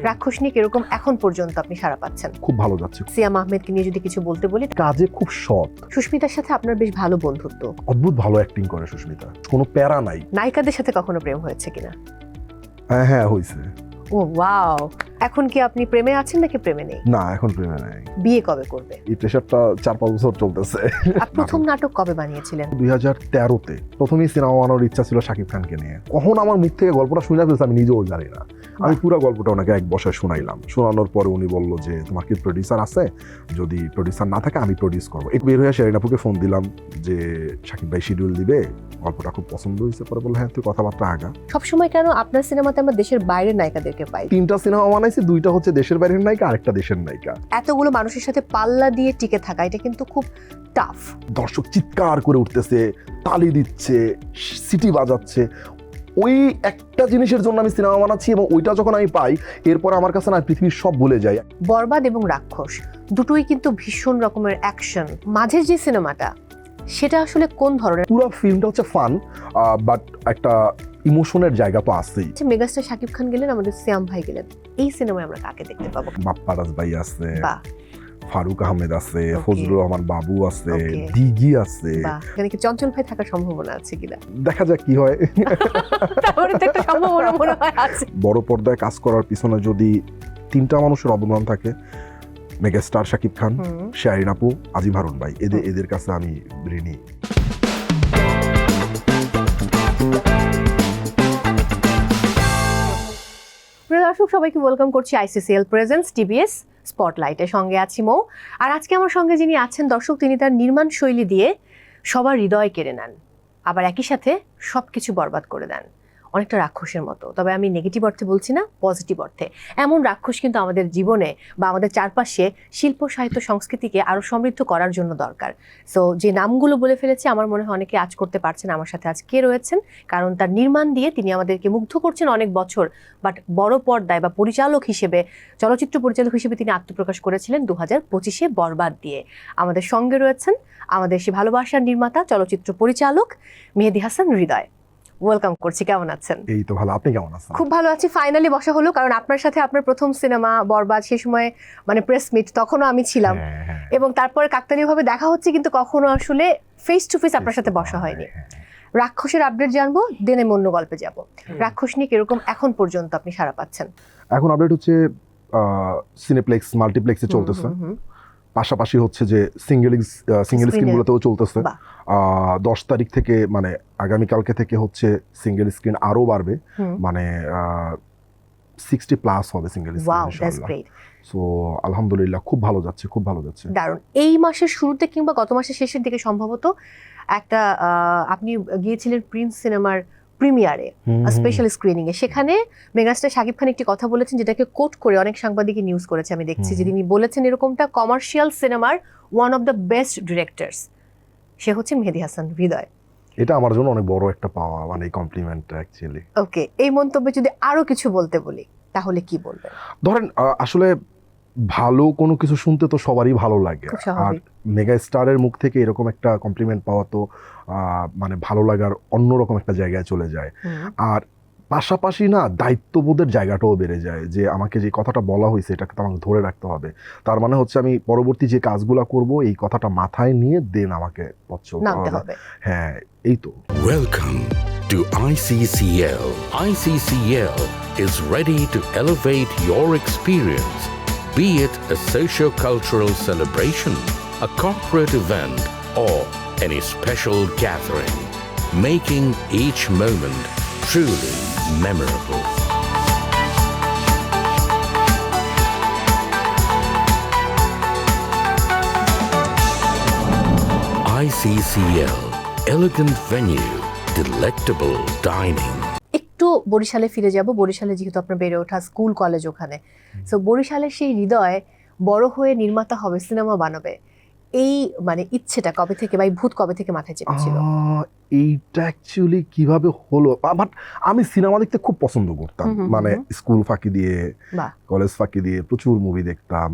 রাক্ষস নিয়ে কিরকম এখন পর্যন্ত আপনি সাড়া পাচ্ছেন? খুব ভালো যাচ্ছে। সিয়াম আহমেদকে নিয়ে যদি কিছু বলতে বলি, কাজে খুব সৎ, সুস্মিতার সাথে আপনার বেশ ভালো বন্ধুত্ব, অদ্ভুত ভালো অ্যাক্টিং করে সুস্মিতা, কোনো প্যারা নাই। নায়িকাদের সাথে কখনো প্রেম হয়েছে কিনা? হ্যাঁ হয়েছে। ও ওয়াও, এখন কি আপনি প্রেমে আছেন নাকি প্রেমে নেই? না, এখন প্রেমে নাই। বিয়ে কবে করবে? এই প্রেশারটা 4-5 বছর চলতেছে। আর প্রথম নাটক কবে বানিয়েছিলেন? 2013-তে প্রথমেই সিনেমা বানানোর ইচ্ছা ছিল শাকিব খানকে নিয়ে। কখন আমার মুখ থেকে গল্পটা শুনে ফেলছে আমি নিজেও জানি না। আমি পুরো গল্পটা ওনাকে এক বসায় শোনাইলাম। শোনানোর পরে উনি বলল যে তোমার কি প্রডিউসার আছে? যদি প্রডিউসার না থাকে আমি প্রডিউস করবো। একটু বের হয়ে শেরিন আপুকে ফোন দিলাম যে শাকিব ভাই শিডিউল দিবে, গল্পটা খুব পছন্দ হয়েছে। পরে বললো হ্যাঁ তুই কথাবার্তা আগা। সবসময় কেন আপনার সিনেমাতে আমরা দেশের বাইরের নায়িকাদেরকে পাই? 3টা সিনেমা বানাইছি, 2টা হচ্ছে দেশের বাইরের নায়িকা, আরেকটা দেশের নায়িকা। এতগুলো মানুষের সাথে পাল্লা দিয়ে টিকে থাকা, এটা কিন্তু খুব টাফ। দর্শক চিৎকার করে উঠতেছে, তালি দিচ্ছে, সিটি বাজাচ্ছে। ওই একটা জিনিসের জন্য আমি সিনেমা বানাচ্ছি এবং ওইটা যখন আমি পাই এরপর আমার কাছে না পৃথিবীর সব ভুলে যায়। বরবাদ এবং রাক্ষস দুটোই কিন্তু ভীষণ রকমের অ্যাকশন। মাঝের যে সিনেমাটা সেটা আসলে কোন ধরনের? পুরো ফিল্মটা হচ্ছে ফান, বাট একটা ইমোশনের জায়গা তো আছেই। মেগাস্টার শাকিব খান গেলেন, আমাদের সিয়াম ভাই গেলেন, এই সিনেমায় আমরা কাকে দেখতে পাবো? বাপ্পারাজ ভাই আছে, বাহ, ফারুক আহমেদ আছে, Okay. ফজলুর রহমান বাবু আছে, Okay. দিঘি আছে। বাহ, এখানে কি চঞ্চল ভাই থাকার সম্ভাবনা আছে কিনা? দেখা যাক কি হয়। তাহলে তো একটা সম্ভাবনা মনে হয় আছে। বড় পর্দায় কাজ করার পিছনে যদি 3টা মানুষের অবদান থাকে, মেগাস্টার শাকিব খান, শেরিন আপু, আজিম হারুন ভাই, এদের কাছে আমি ঋণী। প্রিয় দর্শক, সবাইকে ওয়েলকাম করছি ICCL প্রেজেন্স টিবিএস স্পটলাইটের। সঙ্গে আছি মৌ। আর আজকে আমার সঙ্গে যিনি আছেন দর্শক, তিনি তার নির্মাণ শৈলী দিয়ে সবার হৃদয় কেড়ে নেন, আবার একই সাথে সবকিছু বরবাদ করে দেন, অনেকটা রাক্ষসের মতো। তবে আমি নেগেটিভ অর্থে বলছি না, পজিটিভ অর্থে। এমন রাক্ষস কিন্তু আমাদের জীবনে বা আমাদের চারপাশে শিল্প সাহিত্য সংস্কৃতিকে আরো সমৃদ্ধ করার জন্য দরকার। সো যে নামগুলো বলে ফেলেছি, আমার মনে হয় অনেকে আজ করতে পারছেন আমার সাথে আজ কে রয়েছেন, কারণ তার নির্মাণ দিয়ে তিনি আমাদেরকে মুগ্ধ করছেন অনেক বছর। বাট বড় পর্দায় বা পরিচালক হিসেবে, চলচ্চিত্র পরিচালক হিসেবে তিনি আত্মপ্রকাশ করেছিলেন 2025-এ বরবাদ দিয়ে। আমাদের সঙ্গে রয়েছেন আমাদের সে ভালোবাসার নির্মাতা, চলচ্চিত্র পরিচালক মেহেদী হাসান হৃদয়। ওয়েলকাম করছি, কেমন আছেন? এই তো ভালো, আপনি কেমন আছেন? খুব ভালো আছি। ফাইনালি বসা হলো, কারণ আপনার সাথে আপনার প্রথম সিনেমা বরবাদ, সেই সময় মানে প্রেস মিট, তখনও আমি ছিলাম। এবং তারপরে কাকতালীয় ভাবে দেখা হচ্ছে, কিন্তু কখনো আসলে ফেস টু ফেস আপনার সাথে বসা হয়নি। রাক্ষসের আপডেট জানবো, দেন আমি অন্য গল্পে যাব। রাক্ষস নিয়ে কিরকম এখন পর্যন্ত আপনি সাড়া পাচ্ছেন? এখন আপডেট হচ্ছে সিনেপ্লেক্স, মাল্টিপ্লেক্সে চলতেছে, পাশাপাশি হচ্ছে যে সিঙ্গেল স্ক্রিনগুলোতেও চলতেছে। 10 তারিখ থেকে মানে আগামীকালকে থেকে হচ্ছে সিঙ্গেল স্ক্রিন আরো বাড়বে, মানে 60+ হবে সিঙ্গেল স্ক্রিন ইনশাআল্লাহ। সো আলহামদুলিল্লাহ, খুব ভালো যাচ্ছে, খুব ভালো যাচ্ছে। দারুণ। এই মাসের শুরুতে কিংবা গত মাসের শেষের দিকে সম্ভবত একটা আপনি গিয়েছিলেন প্রিন্স সিনেমার প্রিমিয়ারে, স্পেশাল স্ক্রিনিং এ। সেখানে মেগাস্টার শাকিব খান একটি কথা বলেছেন, যেটাকে কোট করে অনেক সাংবাদিক নিউজ করেছে, আমি দেখছি, যে তিনি বলেছেন এরকমটা, কমার্শিয়াল সিনেমার one of the best directors সে হচ্ছে মেহেদী হাসান হৃদয়। এটা আমার জন্য অনেক বড় একটা পাওয়া, মানে কমপ্লিমেন্ট অ্যাকচুয়ালি। ওকে, এই মন্তব্যে যদি আরো কিছু বলতে বলি তাহলে কি বলবেন? ধরেন আসলে ভালো কোনো কিছু শুনতে তো সবারই ভালো লাগে, আর মেগা স্টারের মুখ থেকে এরকম একটা কমপ্লিমেন্ট পাওয়া তো মানে ভালো লাগার অন্যরকম একটা জায়গায় চলে যায়। আর পাশাপাশি না দায়িত্ববোধের জায়গাটাও বেড়ে যায়, যে আমাকে যে কথাটা বলা হয়েছে এটাকে তো আমাকে ধরে রাখতে হবে। তার মানে হচ্ছে আমি পরবর্তী যে কাজগুলো করব এই কথাটা মাথায় নিয়ে দেন আমাকে পথ চলতে হবে। হ্যাঁ, এই তো। Welcome to ICCL. ICCL is ready to elevate your experience, be it a socio-cultural celebration, a corporate event, or any special gathering, making each moment truly memorable. ICCL, elegant venue, delectable dining. একটু বরিশালে ফিরে যাব। বরিশালে যেহেতু আপনার বেড়ে ওঠা, school college ওখানে, সো বরিশালের সেই হৃদয় বড় হয়ে নির্মাতা হবে, সিনেমা বানাবে, এই মানে ইচ্ছেটা কবে থেকে বা এই ভূত কবে থেকে মাথায় চেপেছিল? এইটা অ্যাকচুয়ালি কিভাবে হলো, বাট আমি সিনেমা দেখতে খুব পছন্দ করতাম, মানে স্কুল ফাঁকি দিয়ে বাহ। কলেজ ফাঁকি দিয়ে প্রচুর মুভি দেখতাম,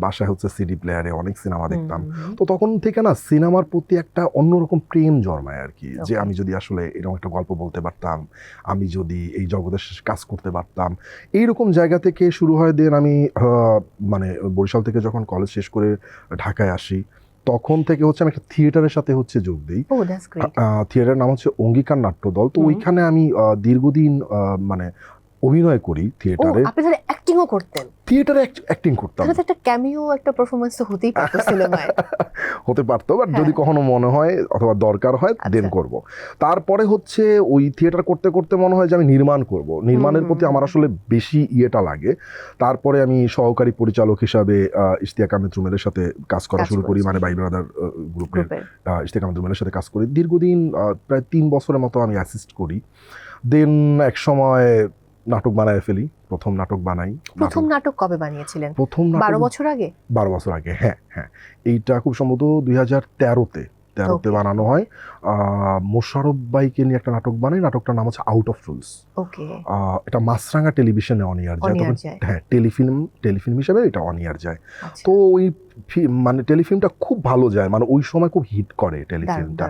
বাসায় হচ্ছে সিডি প্লেয়ারে অনেক সিনেমা দেখতাম। তো তখন থেকে না সিনেমার প্রতি একটা অন্যরকম প্রেম জন্মায় আর কি, যে আমি যদি আসলে এরকম একটা গল্প বলতে পারতাম, আমি যদি এই জগতে কাজ করতে পারতাম, এইরকম জায়গা থেকে শুরু হয়। দেন আমি মানে বরিশাল থেকে যখন কলেজ শেষ করে ঢাকায় আসি, তখন থেকে হচ্ছে আমি একটা থিয়েটারের সাথে হচ্ছে যোগ দিই। ও দ্যাটস গ্রেট। থিয়েটারের নাম হচ্ছে অঙ্গীকার নাট্যদল। তো ওইখানে আমি দীর্ঘদিন মানে অভিনয় করি ও থিয়েটারে। আপনি তাহলে অ্যাক্টিংও করতেন? থিয়েটারে অ্যাক্টিং করতাম। তাহলে তো একটা ক্যামিও, একটা পারফরম্যান্স তো হতেই পারতো সিনেমায়। হতে পারতো, বাট হ্যাঁ। যদি কখনো মনে হয় অথবা দরকার হয় দেন করব। তারপরে হচ্ছে ওই থিয়েটার করতে করতে মনে হয় যে আমি নির্মাণ করব, নির্মাণের প্রতি আমার আসলে বেশি ইয়েটা লাগে। তারপরে আমি সহকারী পরিচালক হিসাবে ইশতিয়াক আহমেদ রুমেলের সাথে কাজ করা শুরু করি, মানে বাই ব্রাদার গ্রুপের ইশতিয়াক আহমেদ রুমেলের সাথে কাজ করি দীর্ঘদিন, প্রায় 3 বছরের মতো আমি অ্যাসিস্ট করি। দেন এক সময় নাটক বানায় ফেলি, প্রথম নাটক বানাই। প্রথম নাটক কবে বানিয়েছিলেন? প্রথম 12 বছর আগে? 12 বছর আগে, হ্যাঁ হ্যাঁ। এইটা খুব সম্ভবত 2013-তে বানানো হয়। মোশাররফ ভাইকে নিয়ে একটা নাটক বানাই, নাটকটার নাম হচ্ছে আউট অফ রুলস। ওকে। এটা মাছরাঙা টেলিভিশনে অন ইয়ার যায়, তখন হ্যাঁ টেলিফিল্ম হিসেবে এটা অন ইয়ার যায়। তো ওই মানে টেলিফিল্মটা খুব ভালো যায়, মানে ওই সময় খুব হিট করে টেলিফিল্মটা।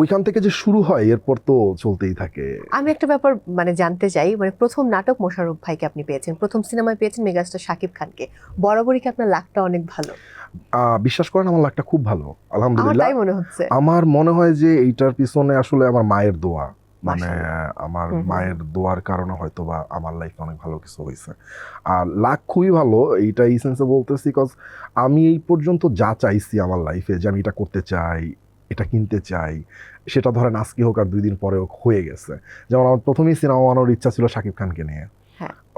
ওইখান থেকে যে শুরু হয়, এরপর তো চলতেই থাকে। আমি একটা ব্যাপার মানে জানতে চাই, মানে প্রথম নাটক মোশাররফ ভাইকে আপনি পেয়েছেন, প্রথম সিনেমায় পেয়েছেন মেগাস্টার শাকিব খানকে, বরাবরই কি আপনার লাকটা অনেক ভালো? বিশ্বাস করেন আমার লাকটা খুব ভালো, আলহামদুলিল্লাহ। তাই মনে হচ্ছে। আমার মনে হয় যে এইটার পিছনে আসলে আমার মায়ের দোয়া, মানে আমার মায়ের দোয়ার কারণে হয়তো বা আমার লাইফে অনেক ভালো কিছু হয়েছে। আর লাক খুবই ভালো, এইটা এই সেন্সে বলতেছি বিকজ আমি এই পর্যন্ত যা চাইছি আমার লাইফে, যে আমি এটা করতে চাই, এটা কিনতে চাই, সেটা ধরেন আজকে হোক আর 2 দিন পরে হোক হয়ে গেছে। যেমন আমার প্রথমেই সিনেমা বানানোর ইচ্ছা ছিল শাকিব খানকে নিয়ে,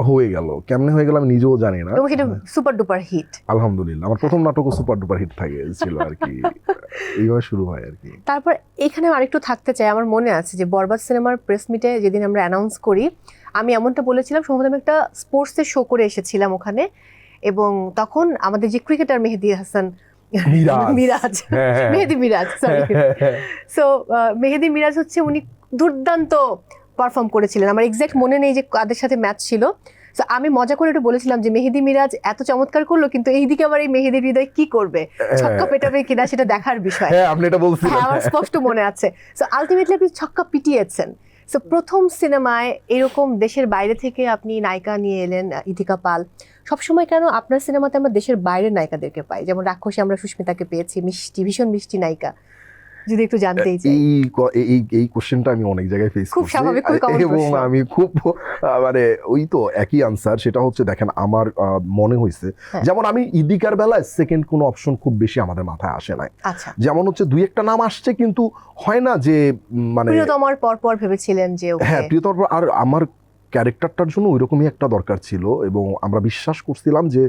হয়ে গেল। কেমনে হয়ে গেল আমি নিজেও জানি না, এবং সেটা সুপার ডুপার হিট, আলহামদুলিল্লাহ। আমার প্রথম নাটকও সুপার ডুপার হিট ছিল আর কি। এইভাবে শুরু হয় আর কি। তারপর এখানে আরেকটু থাকতে চাই, আমার মনে আছে যে বরবাদ সিনেমার প্রেস মিটে যেদিন আমরা অ্যানাউন্স করি, আমি এমনটা বলেছিলাম, সম্ভবত আমি একটা স্পোর্টসের শো করে এসেছিলাম ওখানে, এবং তখন আমাদের যে ক্রিকেটার মেহেদি হাসান মিরাজ, মেহেদি মিরাজ, সরি, সো মেহেদি মিরাজ হচ্ছে উনি দুর্দান্ত পারফর্ম করেছিলেন। আমার এক্সাক্ট মনে নেই যে কাদের সাথে ম্যাচ ছিল। তো আমি মজা করে একটু বলেছিলাম যে মেহেদি মিরাজ এত চমৎকার করলো, কিন্তু এইদিকে আবার এই মেহেদি হৃদয় কি করবে, ছক্কা পেটাবে কিনা সেটা দেখার বিষয়। আপনি এটা বলছিলেন, আমার স্পষ্ট মনে আছে। সো আলটিমেটলি আপনি ছক্কা পিটিয়েছেন। সো প্রথম সিনেমায় এরকম দেশের বাইরে থেকে আপনি নায়িকা নিয়ে এলেন, ইথিকা পাল। সবসময় কেন আপনার সিনেমাতে আমরা দেশের বাইরের নায়িকাদেরকে পাই? যেমন রাক্ষসী আমরা সুস্মিতাকে পেয়েছি, মিষ্টি, ভীষণ মিষ্টি নায়িকা, যদি একটু জানতেই চাই। এই কোশ্চেনটা আমি অনেক জায়গায় ফেস খুব স্বাভাবিক, এবং আমি খুব মানে ওই তো একই আনসার। সেটা হচ্ছে দেখেন আমার মনে হয়েছে, যেমন আমি ইদিকার বেলায় সেকেন্ড কোনো অপশন খুব বেশি আমাদের মাথায় আসে নাই। আচ্ছা, যেমন হচ্ছে 2-1টা নাম আসছে, কিন্তু হয় না যে মানে প্রিয়তমার পর ভেবেছিলেন যে হ্যাঁ প্রিয়তম, আর আমার ক্যারেক্টারটার জন্য ওইরকমই একটা দরকার ছিল, এবং আমরা বিশ্বাস করছিলাম যে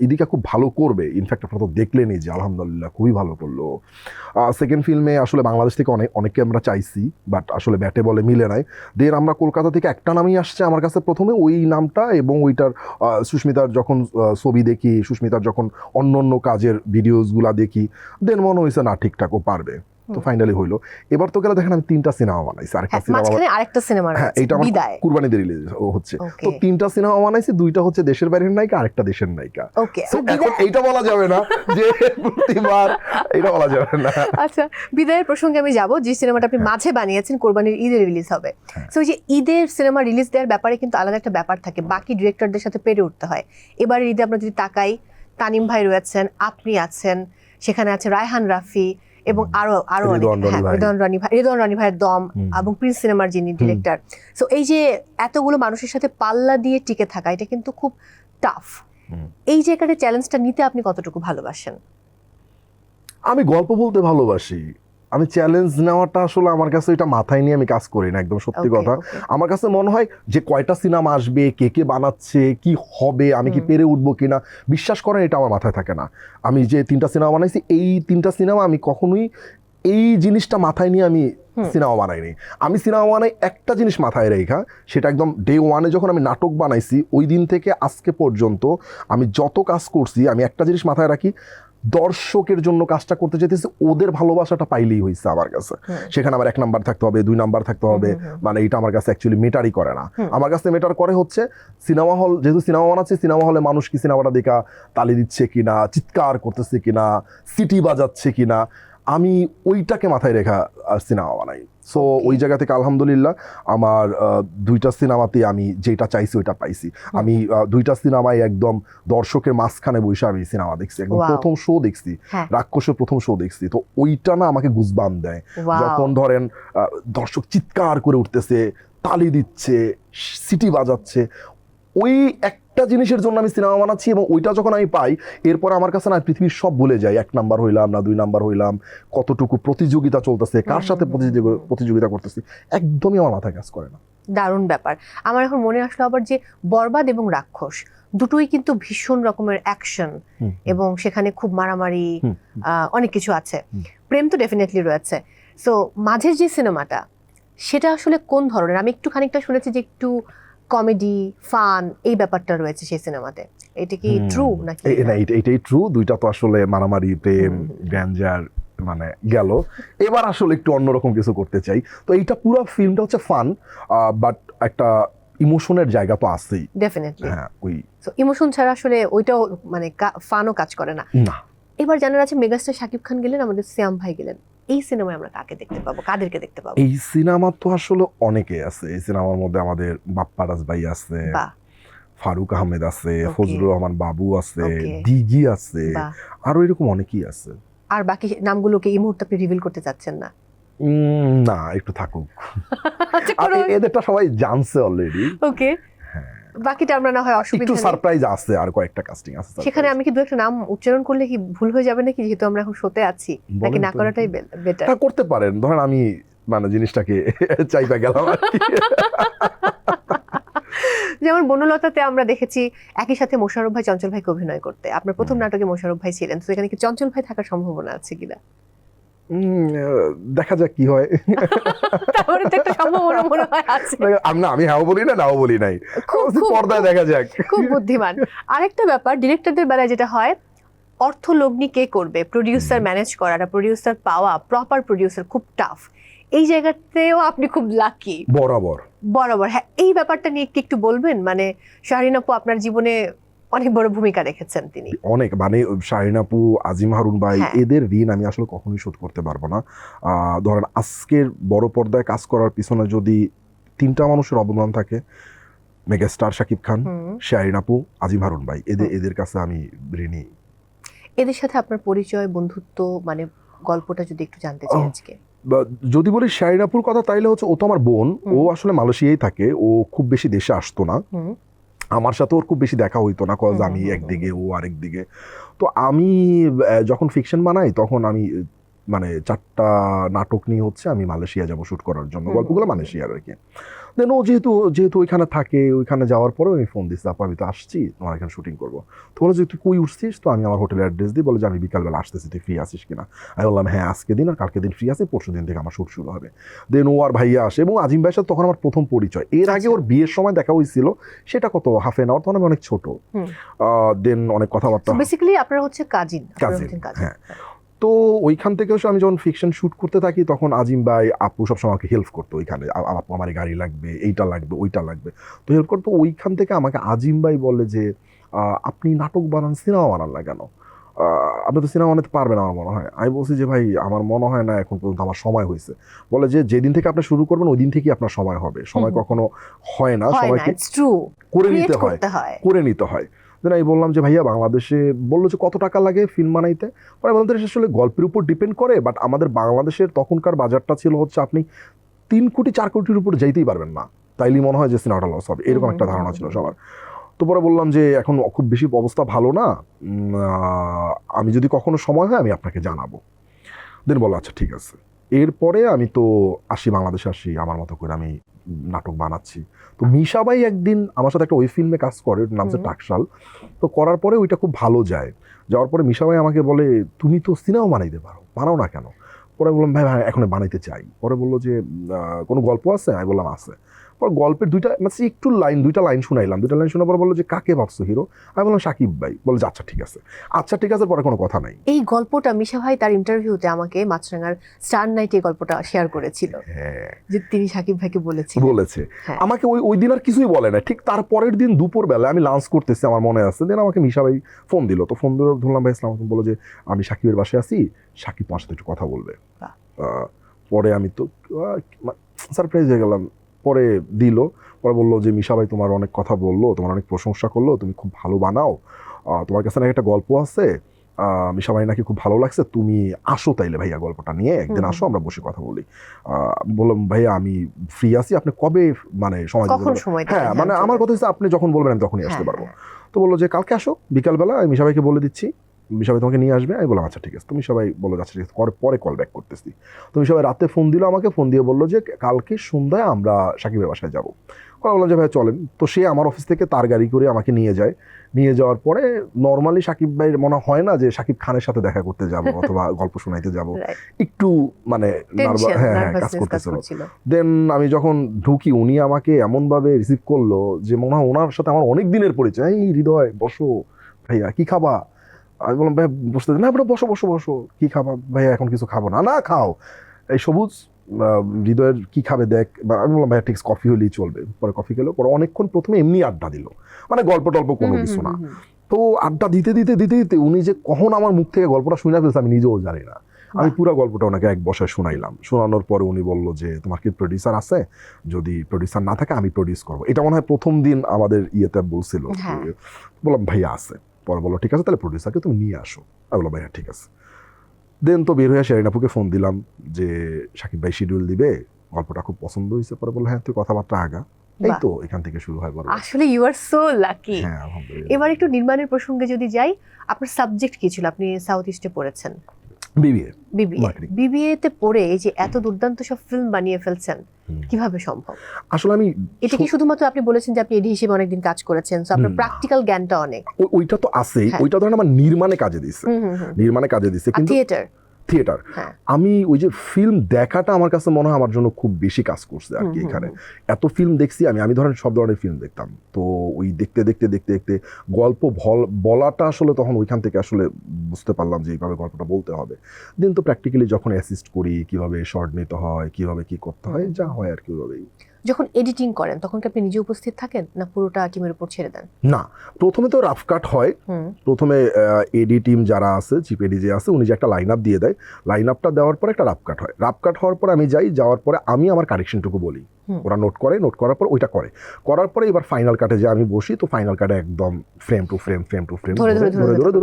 ইদিকা খুব ভালো করবে। ইনফ্যাক্ট আপনারা তো দেখলেনই যে আলহামদুলিল্লাহ খুবই ভালো করলো। সেকেন্ড ফিল্মে আসলে বাংলাদেশ থেকে অনেকে আমরা চাইছি, বাট আসলে ব্যাটে বলে মিলে নাই। দেন আমরা কলকাতা থেকে একটা নামই আসছে আমার কাছে প্রথমে, ওই নামটা, এবং ওইটার সুস্মিতার যখন ছবি দেখি, সুস্মিতার যখন অন্য কাজের ভিডিওসগুলা দেখি, দেন মনে হয়েছে না ঠিকঠাক ও পারবে। তো ফাইনালি হইলো। এবার তো গেলে দেখেন আমি 3টা সিনেমা বানাইছি, আরেকটা সিনেমা হ্যাঁ এটা আমার কুরবানিতে রিলিজ হচ্ছে। তো 3টা সিনেমা বানাইছি, 2টা হচ্ছে দেশের বাইরের নায়িকা, আরেকটা দেশের নায়িকা। ওকে, এখন এইটা বলা যাবে না যে প্রতিবার, এটা বলা যাবে না। আচ্ছা, বিদায়ের প্রসঙ্গে আমি যাব। যে সিনেমাটা আপনি মাঝে বানিয়েছেন, কোরবানির ঈদে রিলিজ হবে। সো যে ঈদের সিনেমা রিলিজ দেওয়ার ব্যাপারে কিন্তু আলাদা একটা ব্যাপার থাকে, বাকি ডিরেক্টরদের সাথে পেরে উঠতে হয়। এবার ঈদে আমরা যদি তাকাই, তানিম ভাই রয়েছেন, আপনি আছেন, সেখানে আছে রায়হান রাফি, এবং আরো অনেক, রিদওয়ান রানী ভাইয়ের দম, এবং প্রিন্স সিনেমার যিনি ডিরেক্টর। সো এই যে এতগুলো মানুষের সাথে পাল্লা দিয়ে টিকে থাকা, এটা কিন্তু খুব টাফ। এই জায়গাটা চ্যালেঞ্জটা নিতে আপনি কতটুকু ভালোবাসেন? আমি গল্প বলতে ভালোবাসি, আমি চ্যালেঞ্জ নেওয়াটা আসলে আমার কাছে এটা মাথায় নিয়ে আমি কাজ করি না, একদম সত্যি কথা। আমার কাছে মনে হয় যে কয়টা সিনেমা আসবে, কে বানাচ্ছে, কি হবে, আমি কি পেরে উঠবো কিনা, বিশ্বাস করেন এটা আমার মাথায় থাকে না। আমি যে 3টা সিনেমা বানাইছি, এই 3টা সিনেমা আমি কখনোই এই জিনিসটা মাথায় নিয়ে আমি সিনেমা বানাইনি। আমি সিনেমা বানাই একটা জিনিস মাথায় রেখা, সেটা একদম ডে 1-এ যখন আমি নাটক বানাইছি, ওই দিন থেকে আজকে পর্যন্ত আমি যত কাজ করছি, আমি একটা জিনিস মাথায় রাখি, দর্শকের জন্য কাজটা করতে চাইতেছি, ওদের ভালোবাসাটা পাইলেই হয়েছে আমার কাছে। সেখানে আমার 1 নাম্বার থাকতে হবে, 2 নাম্বার থাকতে হবে, মানে এটা আমার কাছে অ্যাকচুয়ালি মেটারই করে না। আমার কাছে মেটার করে হচ্ছে সিনেমা হল, যেহেতু সিনেমা বানাচ্ছে, সিনেমা হলে মানুষ কি সিনেমাটা দেখা তালি দিচ্ছে কিনা, চিৎকার করতেছে কিনা, সিটি বাজাচ্ছে কিনা, আমি ওইটাকে মাথায় রেখা সিনেমা বানাই। সো ওই জায়গা থেকে আলহামদুলিল্লাহ আমার 2টা সিনেমাতে আমি যেটা চাইছি ওইটা পাইছি। আমি 2টা সিনেমায় একদম দর্শকের মাঝখানে বসে আমি সিনেমা দেখছি, একদম প্রথম শো দেখছি, রাক্ষসের প্রথম শো দেখছি। তো ওইটা না আমাকে গুজবাম দেয়, যখন ধরেন দর্শক চিৎকার করে উঠতেছে, তালি দিচ্ছে, সিটি বাজাচ্ছে, ওই একটা জিনিসের জন্য আমি সিনেমা বানাচ্ছি। এবং ওইটা যখন আমি পাই, এরপর আমার কাছে না পৃথিবীর সব ভুলে যায়। 1 নাম্বার হইলাম না, 2 নাম্বার হইলাম, কতটুকু প্রতিযোগিতা চলতেছে, কার সাথে প্রতিযোগিতা করতেছি, একদমই আমার মাথায় কাজ করে না। দারুণ ব্যাপার। আমার এখন মনে আসলো আবার যে বরবাদ এবং রাক্ষস দুটোই কিন্তু ভীষণ রকমের অ্যাকশন, এবং সেখানে খুব মারামারি, অনেক কিছু আছে। প্রেম তো ডেফিনেটলি রয়েছে। সো মাঝের যে সিনেমাটা, সেটা আসলে কোন ধরনের? আমি একটু খানিকটা শুনেছি যে একটু কমেডি, ফান, এই ব্যাপারটা রয়েছে সেই সিনেমাতে। এটা কি ট্রু নাকি? না, এটাই ট্রু। 2টা তো আসলে মারামারি, প্রেম, গ্যাঞ্জার মানে গেল। এবার আসলে একটু অন্যরকম কিছু করতে চাই। তো এইটা পুরো ফিল্মটা হচ্ছে ফান, বাট একটা ইমোশনের জায়গা তো আছেই ডেফিনেটলি। হ্যাঁ, ওই ইমোশন ছাড়া আসলে ওইটাও মানে ফানও কাজ করে না। এবার জানার আছে, মেগাস্টার শাকিব খান গেলেন, আমাদের সিয়াম ভাই গেলেন। এই সিনেমায় আমরা কাকে দেখতে পাবো, কাদেরকে দেখতে পাবো? এই সিনেমা তো আসলে অনেকে আছে। এই সিনেমার মধ্যে আমাদের বাপ্পারাজ ভাই আছে, ফারুক আহমেদ আছে, ফজলুর রহমান বাবু আছে, দিঘি আছে, আরো এরকম অনেকেই আছে। আর বাকি নামগুলোকে এই মুহূর্তে আপনি রিভিল করতে চাচ্ছেন না? না, একটু থাকুক। আর এদেরটা সবাই জানছে অলরেডি। ওকে, বাকিটা আমরা না হয় অসুবিধা একটু সারপ্রাইজ আছে, আর কয়েকটা কাস্টিং আছে। সেখানে আমি কি 2-একটা নাম উচ্চারণ করলে কি ভুল হয়ে যাবে নাকি, যেহেতু আমরা এখন শোতে আছি? নাকি না করাটাই বেটার? তা করতে পারেন, ধরেন আমি মানে জিনিসটাকে চাইপা গেলাম আর কি। যেমন বনলতাতে আমরা দেখেছি একই সাথে মোশাররফ ভাই, চঞ্চল ভাইকে অভিনয় করতে। আপনার প্রথম নাটকে মোশাররফ ভাই ছিলেন, তো এখানে কি চঞ্চল ভাই থাকার সম্ভাবনা আছে কিনা? দেখা যাক কি হয়। তাহলে তো একটা সম্ভাবনা মনে হয় আছে। আমি হ্যাঁ বলি না, নাও বলি নাই, পর্দায় দেখা যাক। খুব বুদ্ধিমান। আরেকটা ব্যাপার, ডিরেক্টরদের বেলায় যেটা হয়, অর্থলগ্নি কে করবে, প্রডিউসার ম্যানেজ করাটা, প্রডিউসার পাওয়া, প্রপার প্রডিউসার খুব টাফ। এই জায়গাতেও আপনি খুব লাকি। বরাবর হ্যাঁ, এই ব্যাপারটা নিয়ে কি একটু বলবেন? মানে শাহরিন আপু আপনার জীবনে অনেক বড় ভূমিকা রেখেছেন তিনি। অনেক, মানে শাহরিন আপু, আজিম হারুন ভাই, এদের ঋণ আমি আসলে কখনোই শোধ করতে পারবো না। ধরেন আজকের বড় পর্দায় কাজ করার পিছনে যদি 3টা মানুষের অবদান থাকে, মেগাস্টার শাকিব খান, শাহরিন আপু, আজিম হারুন ভাই, এদের কাছে আমি ঋণী। এদের সাথে আপনার পরিচয়, বন্ধুত্ব, মানে গল্পটা যদি একটু জানতে চাই আজকে। যদি বলি শাহরিন আপুর কথা, তাইলে হচ্ছে ও তো আমার বোন। ও আসলে মালয়েশিয়ায় থাকে, ও খুব বেশি দেশে আসতো না। আমার সাথে ওর খুব বেশি দেখা হইতো না, কজ আমি একদিকে, ও আরেকদিকে। তো আমি যখন ফিকশন বানাই, তখন আমি মানে 4টা নাটক নিয়ে হচ্ছে আমি মালয়েশিয়া যাবো শুট করার জন্য, গল্পগুলো মালয়েশিয়ার আর কি। দেন ও যেহেতু ওইখানে থাকে, ওইখানে যাওয়ার পরে আমি ফোন দিচ্ছি, আপু আমি তো আসছি, তোমার এখানে শুটিং করবো। তো বলে যে তুই কই উঠছিস? তো আমি আমার হোটেলের অ্যাড্রেস দিই, বলে যে আমি বিকালবেলা আসতেছি, তুই ফ্রি আসিস কিনা? আমি বললাম হ্যাঁ, আজকে দিন আর কালকে দিন ফ্রি আছে, পরশু দিন থেকে আমার শুট শুরু হবে। দেন ও আর ভাইয়া আসে, এবং আজিম ভাইয়ের সাথে তখন আমার প্রথম পরিচয়। এর আগে ওর বিয়ের সময় দেখা হয়েছিল, সেটা কত হাফ এন আওয়ার, তখন আমি অনেক ছোট। দেন অনেক কথাবার্তা, বেসিক্যালি আপনার হচ্ছে কাজিন। হ্যাঁ। তো ওইখান থেকে আমি যখন ফিকশন শুট করতে থাকি, তখন আজিম ভাই, আপু সবসময় আমাকে হেল্প করতো। ওইখানে আপু আমার গাড়ি লাগবে, এইটা লাগবে, ওইটা লাগবে, তো হেল্প করতো। ওইখান থেকে আমাকে আজিম ভাই বলে যে আপনি নাটক বানান, সিনেমা বানান না কেন? আপনি তো সিনেমা বানাতে পারবেন আমার মনে হয়। আমি বলছি যে ভাই আমার মনে হয় না এখন পর্যন্ত আমার সময় হয়েছে। বলে যে যেদিন থেকে আপনি শুরু করবেন ওই দিন থেকেই আপনার সময় হবে। সময় কখনো হয় না, সময়কে করে নিতে হয়। আমি বললাম যে ভাইয়া বাংলাদেশে, বললো যে কত টাকা লাগে ফিল্ম বানাইতে? পরে বলতে আসলে গল্পের উপর ডিপেন্ড করে, বাট আমাদের বাংলাদেশের তখনকার বাজারটা ছিল হচ্ছে আপনি 3 কোটি 4 কোটির উপর যাইতেই পারবেন না, তাইলে মনে হয় যে সিনেমাটা লস হবে, এরকম একটা ধারণা ছিল সবার। তো পরে বললাম যে এখন খুব বেশি অবস্থা ভালো না, আমি যদি কখনো সময় হয় আমি আপনাকে জানাবো। দেন বলো আচ্ছা ঠিক আছে। এরপরে আমি তো বাংলাদেশে আসি, আমার মতো করে আমি নাটক বানাচ্ছি। তো মিশা ভাই একদিন আমার সাথে একটা ওই ফিল্মে কাজ করে, নাম হচ্ছে টাকশাল। তো করার পরে ওইটা খুব ভালো যায়। যাওয়ার পরে মিশা ভাই আমাকে বলে তুমি তো সিনেমা বানাইতে পারো, বানাও না কেন? পরে বললাম ভাই এখন বানাইতে চাই। পরে বললো যে কোনো গল্প আছে? আমি বললাম আছে। পর গল্পের দুইটা লাইন শুনাইলাম, দুইটা লাইন শোনার পর বললো যে কাকে ভাবছো হিরো, আমি বললাম সাকিব ভাই। বলে যে আচ্ছা ঠিক আছে, আচ্ছা ঠিক আছে, পরে কোনো কথা নাই। এই গল্পটা মিশা ভাই তার ইন্টারভিউতে আমাকে মাছরাঙার স্টার নাইট এই গল্পটা শেয়ার করেছিল, হ্যাঁ যে তিনি সাকিব ভাইকে বলেছে হ্যাঁ। আমাকে ওই দিন আর কিছুই বলে না, ঠিক তার পরের দিন দুপুর বেলা আমি লাঞ্চ করতেছি, আমার মনে আছে, দেন আমাকে মিশা ভাই ফোন দিল, তো ফোন দিল ধরলাম ভাই ইসলাম, বললো যে আমি সাকিবের বাসায় আছি, সাকিব তোমার সাথে একটু কথা বলবে। পরে আমি তো সারপ্রাইজ হয়ে গেলাম। পরে দিল, পরে বললো যে মিশা ভাই তোমার অনেক কথা বললো, তোমার অনেক প্রশংসা করলো, তুমি খুব ভালো বানাও, তোমার কাছে নাকি একটা গল্প আছে, মিশা ভাই নাকি খুব ভালো লাগছে, তুমি আসো তাইলে ভাইয়া গল্পটা নিয়ে একদিন আসো, আমরা বসে কথা বলি। বললাম ভাইয়া আমি ফ্রি আছি, আপনি কবে মানে সময় দিতে? হ্যাঁ মানে আমার কথা হচ্ছে আপনি যখন বলবেন আমি তখনই আসতে পারবো। তো বললো যে কালকে আসো বিকালবেলা, আমি মিশা ভাইকে বলে দিচ্ছি, মিশা ভাই তোমাকে নিয়ে আসবে। আমি বললাম আচ্ছা ঠিক আছে। তুমি সবাই বলো আচ্ছা ঠিক আছে, পরে কল ব্যাক করতেছি। তুমি সবাই রাতে ফোন দিল আমাকে, ফোন দিয়ে বললো যে কালকে সন্ধ্যায় আমরা সাকিবের বাসায় যাবো। কথা বললাম যে ভাই চলেন। তো সে আমার অফিস থেকে তার গাড়ি করে আমাকে নিয়ে যায়। নিয়ে যাওয়ার পরে নর্মালি সাকিব ভাই মনে হয় না যে সাকিব খানের সাথে দেখা করতে যাবো অথবা গল্প শোনাইতে যাবো, একটু মানে কাজ করতেছিল। দেন আমি যখন ঢুকি, উনি আমাকে এমন ভাবে রিসিভ করলো যে মনে হয় ওনার সাথে আমার অনেক দিনের পরিচয়। এই হৃদয় বসো, ভাইয়া কি খাবা? আমি বললাম ভাই বসতে না, বসো বসো বসো, কি খাবা? ভাইয়া এখন কিছু খাবো না। না খাও, এই সবুজ হৃদয়ের কি খাবে দেখ। আমি বললাম ভাইয়া ঠিক কফি হলেই চলবে। পরে কফি খেলো, পরে অনেকক্ষণ প্রথমে এমনি আড্ডা দিল, মানে গল্প টল্প কোনো কিছু না। তো আড্ডা দিতে দিতে দিতে দিতে উনি যে কখন আমার মুখ থেকে গল্পটা শুনে ফেলছে আমি নিজেও জানি না। আমি পুরো গল্পটা ওনাকে এক বসায় শোনাইলাম। শোনানোর পরে উনি বললো যে তোমার কি প্রডিউসার আছে? যদি প্রডিউসার না থাকে আমি প্রডিউস করবো। এটা মনে হয় প্রথম দিন আমাদের ইয়েতে বলছিল। বললাম ভাইয়া আছে। পরে বললো ঠিক আছে তাহলে প্রডিউসারকে তুমি নিয়ে আসো। আমি বললাম ভাইয়া ঠিক আছে। দেন তো বের হয়ে শেরিন আপুকে ফোন দিলাম যে সাকিব ভাই শিডিউল দিবে, গল্পটা খুব পছন্দ হয়েছে। পরে বললো হ্যাঁ তুই কথাবার্তা আগা। এই তো এখান থেকে শুরু হয় গল্প। আসলে ইউ আর সো লাকি। হ্যাঁ আলহামদুলিল্লাহ। এবার একটু নির্মাণের প্রসঙ্গে যদি যাই, আপনার সাবজেক্ট কি ছিল? আপনি সাউথ ইস্টে পড়েছেন, বিবিএ তে পড়ে এই যে এত দুর্দান্ত সব ফিল্ম বানিয়ে ফেলছেন, কিভাবে সম্ভব? আসলে আমি এটা কি শুধুমাত্র আপনি বলেছেন যে আপনি এডি হিসেবে অনেকদিন কাজ করেছেন, সো আপনার প্র্যাকটিক্যাল জ্ঞানটা অনেক? ওইটা তো আছেই, ওইটা ধরেন আমার নির্মাণে কাজে দিছে কিন্তু থিয়েটার আমি ওই যে ফিল্ম দেখাটা আমার কাছে মনে হয় আমার জন্য খুব বেশি কাজ করছে আর কি। এখানে এত ফিল্ম দেখছি আমি ধরেন সব ধরনের ফিল্ম দেখতাম, তো ওই দেখতে দেখতে দেখতে দেখতে গল্প বলাটা আসলে তখন ওইখান থেকে আসলে বুঝতে পারলাম যে এইভাবে গল্পটা বলতে হবে। দেন তো প্র্যাকটিক্যালি যখন অ্যাসিস্ট করি, কিভাবে শর্ট নিতে হয়, কিভাবে কি করতে হয়, যা হয় আর কি ওইভাবেই। যখন এডিটিং করেন তখন কি আপনি নিজে উপস্থিত থাকেন না পুরোটা টিমের উপর ছেড়ে দেন? না, প্রথমে তো রাফ কাট হয়। প্রথমে এডি টিম যারা আছে, চিফ এডি যে আছে, উনি যে একটা লাইন আপ দিয়ে দেয়, লাইন আপটা দেওয়ার পরে একটা রাফ কাট হয়। রাফ কাট হওয়ার পর আমি যাই, যাওয়ার পরে আমি আমার কারেকশনটুকু বলি, ওরা নোট করার পর ওইটা করার পরে এবার ফাইনাল কাটে যে আমি বসি, তো ফাইনাল কাটে একদম ফ্রেম টু ফ্রেম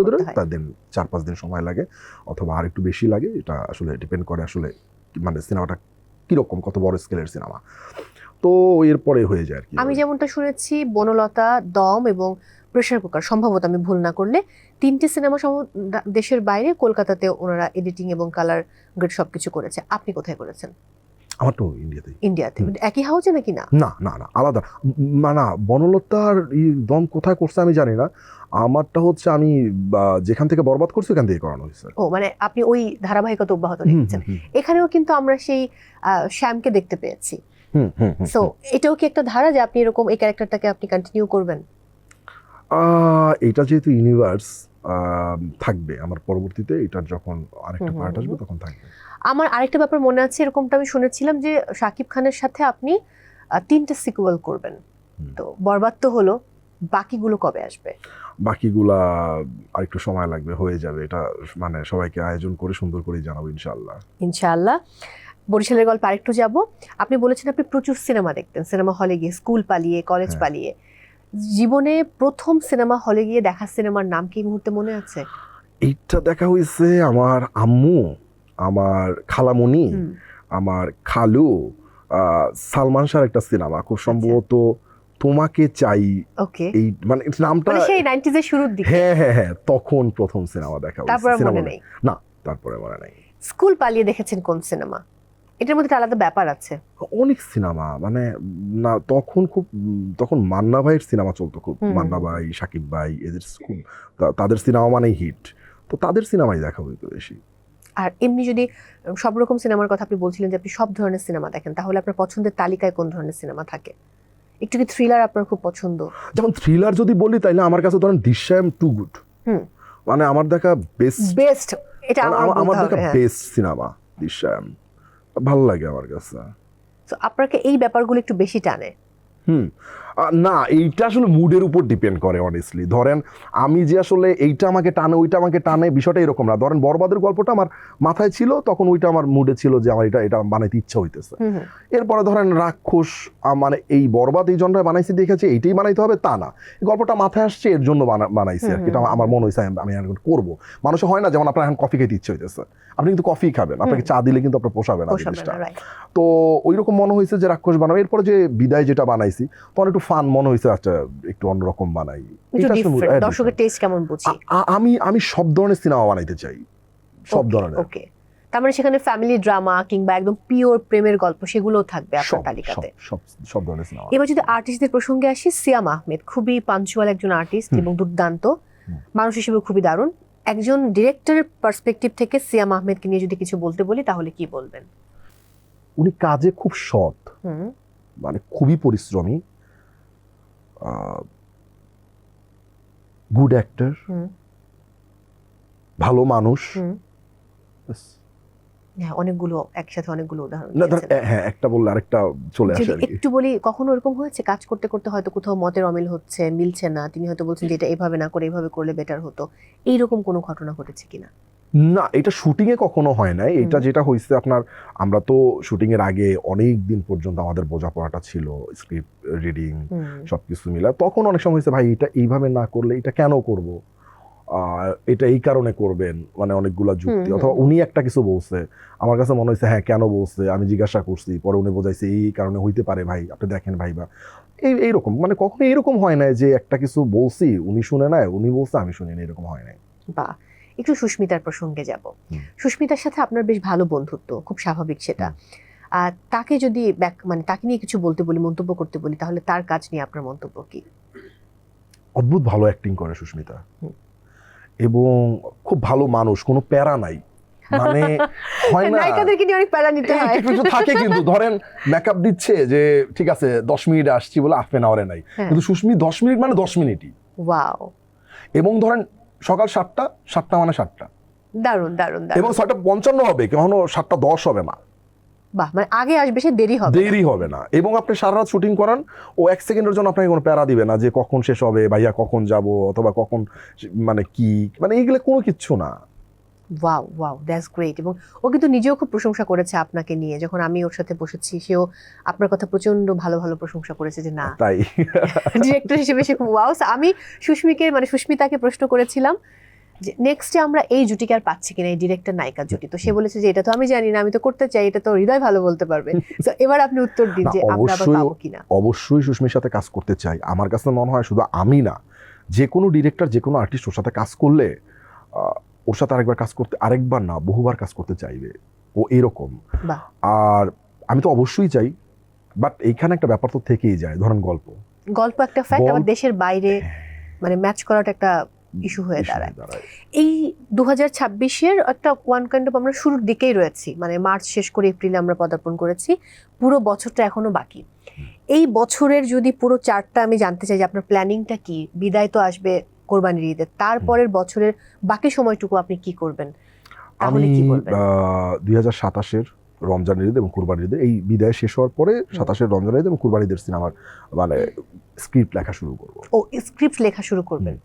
ধরে তাদের 4-5 দিন সময় লাগে অথবা আর একটু বেশি লাগে। এটা আসলে ডিপেন্ড করে আসলে মানে সিনেমাটা কিরকম, কত বড় স্কেলের সিনেমা, তো এরপরে হয়ে যায় আর কি। আমি যেমনটা শুনেছি বনলতা, দম এবং প্রেসার কুকার, সম্ভবত আমি ভুল না করলে 3টে সিনেমা দেশের বাইরে কলকাতাতে ওনারা এডিটিং এবং কালার গ্রেড সবকিছু করেছে। আপনি কোথায় করেছেন? আমার তো ইন্ডিয়াতে। একই হাউজে নাকি? না না না আলাদা। না বনলতার দম কোথায় করছে আমি জানি না। আমারটা হচ্ছে আমি যেখান থেকে বরবাদ করছি ওখান থেকে করানো হয়েছে। ও মানে আপনি ওই ধারাবাহিকতা অব্যাহত রেখেছেন। এখানেও কিন্তু আমরা সেই শ্যামকে দেখতে পেয়েছি। সো এটাও কি একটা ধারা যে আপনি এরকম এই ক্যারেক্টারটাকে আপনি কন্টিনিউ করবেন? এটা যেহেতু ইউনিভার্স থাকবে আমার পরবর্তীতে, এটার যখন আরেকটা পার্ট আসবে তখন থাকবে। আমার আরেকটা ব্যাপার মনে আছে, এরকমটা আমি শুনেছিলাম যে শাকিব খানের সাথে আপনি 3টে সিকুয়েল করবেন। তো বরবাদ তো হলো, বাকিগুলো কবে আসবে? বাকিগুলা আরেকটু সময় লাগবে, হয়ে যাবে। এটা মানে সবাইকে আয়োজন করে সুন্দর করে জানাবো ইনশাআল্লাহ। বরিশালের গল্প আরেকটু যাব। আপনি বলেছেন আপনি প্রচুর সিনেমা দেখতেন, সিনেমা হলে গিয়ে, স্কুল পালিয়ে, কলেজ পালিয়ে। জীবনে প্রথম সিনেমা হলে গিয়ে দেখা সিনেমার নাম কি মুহূর্তে মনে আছে? এইটা দেখা হয়েছে আমার আম্মু, আমার খালামণি, আমার খালু, সালমান শাহর একটা সিনেমা, খুব সম্ভবত তোমাকে চাই। এই মানে নামটা সেই 90s এর শুরুর দিকে। হ্যাঁ তখন প্রথম সিনেমা দেখা হয়েছে। তারপরে মনে নেই? না, তারপরে মনে নাই। স্কুল পালিয়ে দেখেছেন কোন সিনেমা? এটার মধ্যে আলাদা ব্যাপার আছে। অনেক সিনেমা মানে না, তখন মান্না ভাইয়ের সিনেমা চলতো খুব। মান্না ভাই, সাকিব ভাই, এদের তাদের সিনেমা মানেই হিট, তো তাদের সিনেমাই দেখা হইতো বেশি। আর এমনি যদি সব রকম সিনেমার কথা আপনি বলছিলেন যে আপনি সব ধরনের সিনেমা দেখেন, তাহলে আপনার পছন্দের তালিকায় কোন ধরনের সিনেমা থাকে? একটু কি থ্রিলার আপনার খুব পছন্দ? যেমন থ্রিলার যদি বলি তাইলে আমার কাছে ধরেন দৃশ্যায়ন টু গুড, মানে আমার দেখা বেস্ট, এটা আমার দেখা বেস্ট সিনেমা দৃশ্যায়ন, ভালো লাগে আমার কাছে। তো আপনাকে এই ব্যাপারগুলো একটু বেশি টানে? না, এইটা আসলে মুডের উপর ডিপেন্ড করে অনেস্টলি। ধরেন আমি যে আসলে এইটা আমাকে টানে ওইটা আমাকে টানে, বিষয়টা এরকম না। ধরেন বরবাদের গল্পটা আমার মাথায় ছিল, তখন ওইটা আমার মুডে ছিল যে আমার এটা বানাইতে ইচ্ছা হইতেছে। এরপরে ধরেন রাক্ষস, মানে এই বরবাদ এই জন্যই বানাইছি দেখেছি এইটাই বানাইতে হবে তা না, গল্পটা মাথায় আসছে এর জন্য বানাইছি আর কি। এটা আমার মনে হয়েছে আমি এখন করবো। মানুষের হয় না যেমন আপনার এখন কফি খেতে ইচ্ছে হইতেছে, আপনি কিন্তু কফি খাবেন, আপনাকে চা দিলে কিন্তু আপনার পোষাবে না জিনিসটা। তো ওই রকম মনে হয়েছে যে রাক্ষস বানাবো। এরপরে যে বিদায় যেটা বানাইছি তখন একটু ফান মনে হয়েছে, আচ্ছা একটু অন্যরকম বানাই। দর্শকের টেস্ট কেমন বুঝি? আমি সব ধরনের সিনেমা বানাইতে চাই, সব ধরনের। ওকে, তার মানে সেখানে ফ্যামিলি ড্রামা কিংবা একদম পিওর প্রেমের গল্প সেগুলোও থাকবে আপনার তালিকাতে? সব ধরনের সিনেমা। এবার যদি আর্টিস্টদের প্রসঙ্গে আসি, সিয়াম আহমেদ খুবই পাঞ্চুয়াল একজন আর্টিস্ট এবং দুর্দান্ত মানুষ হিসেবে খুবই দারুণ। একজন ডিরেক্টরের পার্সপেক্টিভ থেকে সিয়াম আহমেদকে নিয়ে যদি কিছু বলতে বলি তাহলে কি বলবেন? উনি কাজে খুব সৎ, মানে খুবই পরিশ্রমী, গুড অ্যাক্টর, ভালো মানুষ। হ্যাঁ, অনেকগুলো একসাথে অনেকগুলো উদাহরণ। হ্যাঁ, একটা বললে আরেকটা চলে আসে আর কি। একটু বলি, কখনো এরকম হয়েছে কাজ করতে করতে হয়তো কোথাও মতের অমিল হচ্ছে, মিলছে না, তিনি হয়তো বলছেন যে এটা এইভাবে না করে এইভাবে করলে বেটার হতো, এইরকম কোনো ঘটনা ঘটেছে কিনা? না, এটা শুটিং এ কখনো হয় নাই। এটা যেটা হয়েছে আপনার, আমরা তো শুটিং এর আগে অনেক দিন পর্যন্ত আমাদের বোঝাপড়াটা ছিল, স্ক্রিপ্ট রিডিং সবকিছু মিলা। তখন অনেক সময় হয়েছে ভাই এটা এইভাবে না করলে এটা কেন করব, এটা এই কারণে করবেন, মানে অনেকগুলা যুক্তি। অথবা উনি একটা কিছু বলছে, আমার কাছে মনে হয়েছে হ্যাঁ কেন বলছে, আমি জিজ্ঞাসা করছি, পরে উনি বোঝাইছে এই কারণে হইতে পারে ভাই, আপনি দেখেন ভাই। বা এইরকম মানে কখনো এরকম হয় না যে একটা কিছু বলছি উনি শুনে নাই, উনি বলছে আমি শুনি না, এরকম হয় নাই। বা একটু সুস্মিতার প্রসঙ্গে যাব। সুস্মিতার সাথে আপনার বেশ ভালো বন্ধুত্ব, খুব স্বাভাবিক সেটা। আর তাকে যদি মানে তাকে নিয়ে কিছু বলতে বলি, মন্তব্য করতে বলি, তাহলে তার কাজ নিয়ে আপনার মন্তব্য কি? অদ্ভুত ভালো অ্যাক্টিং করে সুস্মিতা, এবং খুব ভালো মানুষ, কোনো প্যারা নাই। মানে হয় না নায়িকাদেরকে নিয়ে অনেক প্যারা নিতে হয়, কিছু থাকে কিন্তু ধরেন মেকআপ দিচ্ছে যে ঠিক আছে 10 মিনিট আসছি বলে হাফ এন আওয়ারে নাই, কিন্তু সুস্মিতা 10 মিনিট মানে 10 মিনিটই। ওয়াও। এবং ধরেন সকাল 7টা মানে 7টা, দারুণ দারুণ। এবং 6:55 হবে, কখনো 7:10 হবে না। বাহ, মানে আগে আসবে সে, দেরি হবে না। এবং আপনি সারা রাত শুটিং করান, ও 1 সেকেন্ডের জন্য আপনাকে কোনো প্যারা দিবে না যে কখন শেষ হবে, ভাইয়া কখন যাব, অথবা কখন, মানে কি, মানে এইগুলো কোনো কিচ্ছু না। Wow wow, that's great. এবং ও কিন্তু নিজেও খুব প্রশংসা করেছে আপনাকে নিয়ে, যখন আমি ওর সাথে বসেছি সেও আপনার কথা প্রচন্ড ভালো ভালো প্রশংসা করেছে যে না তাই ডিরেক্টর হিসেবে সে খুব ওয়াও। আমি সুস্মিতাকে প্রশ্ন করেছিলাম যে নেক্সটে আমরা এই জুটিকে আর পাচ্ছি কিনা, এই ডিরেক্টর নায়িকার জুটি। তো সে বলেছে যে এটা তো আমি জানি না, আমি তো করতে চাই, এটা তো হৃদয় ভালো বলতে পারবে। তো এবার আপনি উত্তর দিন যে আমরা আবার পাবো কিনা। অবশ্যই সুস্মির সাথে কাজ করতে চাই। আমার কাছে মনে হয় শুধু আমি না, যে কোনো ডিরেক্টর, যে কোনো আর্টিস্ট ওর সাথে কাজ করলে ওর সাথে আরেকবার না বহুবার কাজ করতে চাইবে, ও এরকম। আর আমি তো অবশ্যই চাই, বাট এইখানে একটা ব্যাপার তো থেকেই যায়। ধরেন গল্প একটা ফ্যাক্ট, আবার দেশের বাইরে মানে ম্যাচ করাটা একটা ইস্যু হয়ে দাঁড়ায়। এই 2026-এর একটা ওয়ান কাইন্ড অফ আমরা শুরুর দিকেই রয়েছি, মানে মার্চ শেষ করে এপ্রিলে আমরা পদার্পণ করেছি, পুরো বছরটা এখনো বাকি। এই বছরের যদি পুরো চার্টটা আমি জানতে চাই যে আপনার প্ল্যানিংটা কি? বিদায় তো আসবে কোরবানির ঈদে, তারপরের বছরের বাকি সময়টুকু আপনি কি করবেন? আমি 2027-এর রমজানের ঈদ এবং কুরবানির ঈদে, এই বিদায় শেষ হওয়ার পরে 27-এর রমজানের ঈদ এবং কুরবানির ঈদের সিনেমার মানে স্ক্রিপ্ট লেখা শুরু করব। ও, স্ক্রিপ্ট লেখা শুরু করবেন।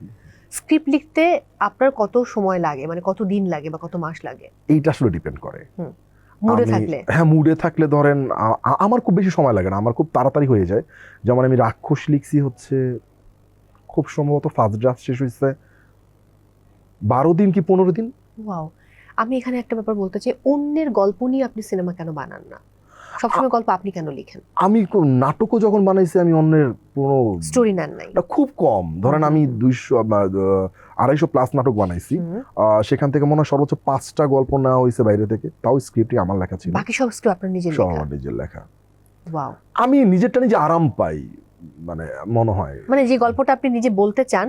স্ক্রিপ্ট লিখতে আপনার কত সময় লাগে, মানে কত দিন লাগে বা কত মাস লাগে? এইটা আসলে ডিপেন্ড করে মুডে থাকলে। হ্যাঁ, মুডে থাকলে ধরেন আমার খুব বেশি সময় লাগে না, আমার খুব তাড়াতাড়ি হয়ে যায়। যেমন আমি রাক্ষস লিখছি হচ্ছে খুব সম্ভবত ফার্স্ট ড্রাফট শেষ হয়েছে 12 দিন কি 15 দিন। ওয়াও। আমি এখানে একটা ব্যাপার বলতে চাই, অন্যের গল্প নিয়ে আপনি সিনেমা কেন বানান না? সবসময় গল্প আপনি কেন লিখেন? আমি নাটকও যখন বানাইছি আমি অন্যের কোনো স্টোরি নেন নাই, খুব কম। ধরেন আমি 200-250+ নাটক বানাইছি, সেখান থেকে মনে হয় সর্বোচ্চ 5টা গল্প নেওয়া হয়েছে বাইরে থেকে, তাও স্ক্রিপ্টই আমার লেখা ছিল, বাকি সব স্ক্রিপ্ট আপনার নিজের লেখা। ওয়াও। আমি নিজে আরাম পাই, মানে মনে হয়, মানে যে গল্পটা আপনি নিজে বলতে চান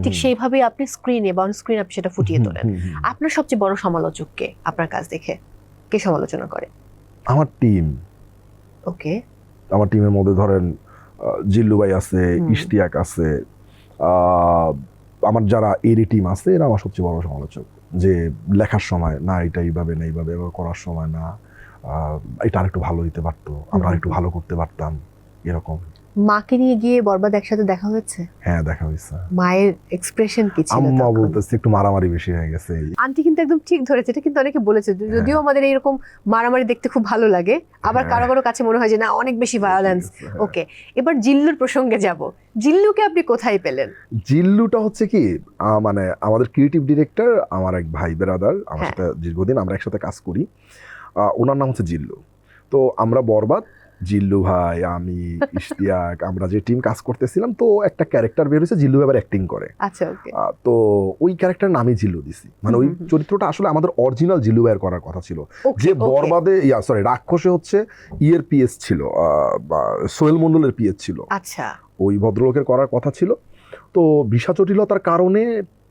ঠিক সেইভাবেই আপনি স্ক্রিনে বা অন স্ক্রিন আপনি সেটা ফুটিয়ে তোলেন। আপনার সবচেয়ে বড় সমালোচক কে আপনার কাজ দেখে? কে সমালোচনা করে? আমার টিম। ওকে। আমার টিমের মধ্যে ধরেন জিল্লু ভাই আছে, ইশতিয়াক আছে, আমার যারা এরি টিম আছে এরা আমার সবচেয়ে বড় সমালোচক। যে লেখার সময় না এটা এইভাবে না এইভাবে, এবার করার সময় না এটা আরেকটু ভালো হইতে পারতো, আমরা আরেকটু ভালো করতে পারতাম, এরকম। মাকে নিয়ে গিয়ে বরবাদ একসাথে দেখা হয়েছে? হ্যাঁ, দেখা হয়েছে। মায়ের এক্সপ্রেশন কি ছিল? আম্মা বলতেছে একটু মারামারি বেশি হয়ে গেছে। আন্টি কিন্তু একদম ঠিক ধরেছে, এটা কিন্তু অনেকে বলেছে, যদিও আমাদের এরকম মারামারি দেখতে খুব ভালো লাগে, আবার কারো কারো কাছে মনে হয় যে না অনেক বেশি ভায়োলেন্স। ওকে, এবার জিল্লুর প্রসঙ্গে যাব। জিল্লুকে আপনি কোথায় পেলেন? জিল্লুটা হচ্ছে কি, মানে আমাদের ক্রিয়েটিভ ডিরেক্টর আমার এক ভাই ব্রাদার, আমার সাথে দীর্ঘদিন আমরা একসাথে কাজ করি, ওনার নাম হচ্ছে জিল্লু। তো আমরা বরবাদ, জিল্লু ভাই, আমি, ইশতিয়াক, আমরা যে টিম কাজ করতেছিলাম, তো একটা ক্যারেক্টার বের হয়েছে, জিল্লু এবার অ্যাক্টিং করে। আচ্ছা, ওকে। তো ওই ক্যারেক্টার নামই জিল্লু দিছি, মানে ওই চরিত্রটা আসলে আমাদের অরিজিনাল জিল্লু ভাইয়ের করার কথা ছিল। যে বরবাদে রাক্ষসে হচ্ছে ইয়ের পিএস ছিল, সোহেল মন্ডলের পিএস ছিল। আচ্ছা, ওই ভদ্রলোকের করার কথা ছিল। তো ভিসা জটিলতার কারণে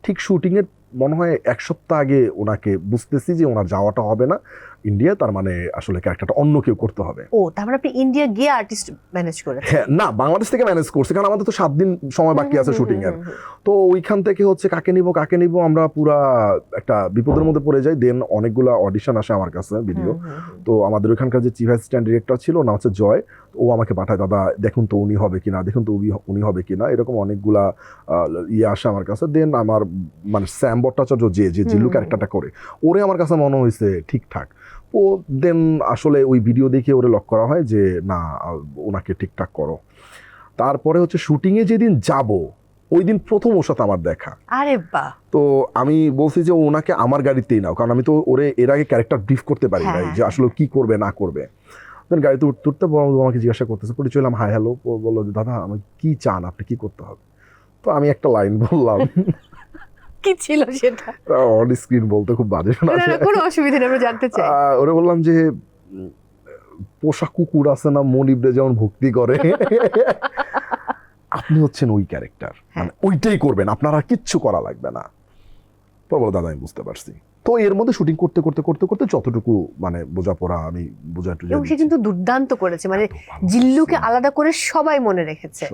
ঠিক শুটিং এর মনে হয় 1 সপ্তাহ আগে ওনাকে বুঝতেছি যে ওনার যাওয়াটা হবে না ইন্ডিয়া, তার মানে আসলে ক্যারেক্টারটা অন্য কেউ করতে হবে। ও, তার মানে আপনি ইন্ডিয়া গিয়ে আর্টিস্ট ম্যানেজ করেছেন? হ্যাঁ, না, বাংলাদেশ থেকে ম্যানেজ করছি, কারণ আমাদের তো 7 দিন সময় বাকি আছে শুটিং এর। তো ওইখান থেকে হচ্ছে কাকে নিব আমরা পুরা একটা বিপদের মধ্যে পড়ে যাই। দেন অনেকগুলা অডিশন আসে আমার কাছে, ভিডিও। তো আমাদের ওইখানকার যে চিফ অ্যাসিস্ট্যান্ট ডিরেক্টর ছিল, নাম হচ্ছে জয়, ও আমাকে পাঠায়, দাদা দেখুন তো উনি হবে কিনা, দেখুন তো উনি হবে কিনা, এরকম অনেকগুলা আসে আমার কাছে। দেন আমার মানে স্যাম ভট্টাচার্য যে জিল্লু ক্যারেক্টারটা করে, ওরে আমার কাছে মনে হয়েছে ঠিকঠাক। ও দেন আসলে ওই ভিডিও দেখে ওরে লক করা হয় যে না, ওনাকে ঠিকঠাক করো। তারপরে হচ্ছে শুটিংয়ে যেদিন যাব, ওই দিন প্রথম ওর সাথে আমার দেখা। আরে বাহ! তো আমি বলছি যে ওনাকে আমার গাড়িতেই নাও, কারণ আমি তো ওরে এর আগে ক্যারেক্টার ব্রিফ করতে পারি নাই যে আসলে কি করবে না করবে। দেন গাড়িতে উঠতে আমাকে জিজ্ঞাসা করতেছে, পরিচয় হলাম, হাই হ্যালো, বললো যে দাদা আমি কি চান, আপনি কি করতে হবে? তো আমি একটা লাইন বললাম। কি ছিল সেটা? অন স্ক্রিন বলতে খুব বাজে শোনা যায়, কোনো অসুবিধা নেই, আমরা জানতে চাই। ওরে বললাম যে পোষা কুকুর আছে না মনিবরে যেমন ভক্তি করে, আপনি হচ্ছেন ওই ক্যারেক্টার, মানে ওইটাই করবেন, আপনার আর কিচ্ছু করা লাগবে না। তো বলো দাদা আমি বুঝতে পারছি। তো এর মধ্যে শুটিং করতে করতে করতে করতে যতটুকু মানে বোঝাপড়া আমি এবং সে কিন্তু দুর্দান্ত করেছে, মানে জিল্লুকে আলাদা করে সবাই মনে রেখেছে,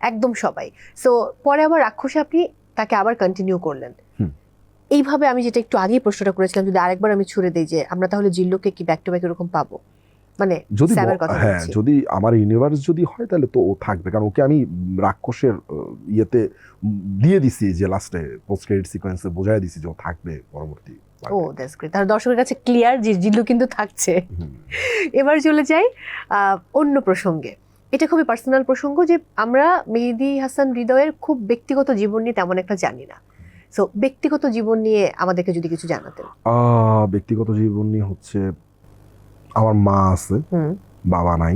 একদম সবাই। সো পরে আবার রাক্ষসে আপনি তাকে আবার কন্টিনিউ করলেন। এইভাবে আমি যেটা একটু আগেই প্রশ্নটা করেছিলাম, যদি আরেকবার আমি ছুড়ে দিই যে আমরা তাহলে জিল্লুকে কি ব্যাক টু ব্যাক এরকম পাবো? মানে যদি আমার ইউনিভার্স যদি হয় তাহলে তো ও থাকবে, কারণ ওকে আমি রাক্ষসের ইয়েতে দিয়ে দিছি যে লাস্টে পোস্ট ক্রেডিট সিকোয়েন্সে বোঝাই দিছি যে ও থাকবে পরবর্তী। ও দ্যাটস গ্রেট, তার দর্শকের কাছে ক্লিয়ার যে জিল্লু কিন্তু থাকছে। এবার চলে যাই অন্য প্রসঙ্গে। এটা খুবই পার্সোনাল প্রসঙ্গ, যে আমরা মেহেদী হাসান হৃদয়ের খুব ব্যক্তিগত জীবন নিয়ে তেমন একটা জানি না। সো ব্যক্তিগত জীবন নিয়ে আমাদেরকে যদি কিছু জানাতেন। ব্যক্তিগত জীবন নিয়ে হচ্ছে আমার মা আছে, বাবা নাই,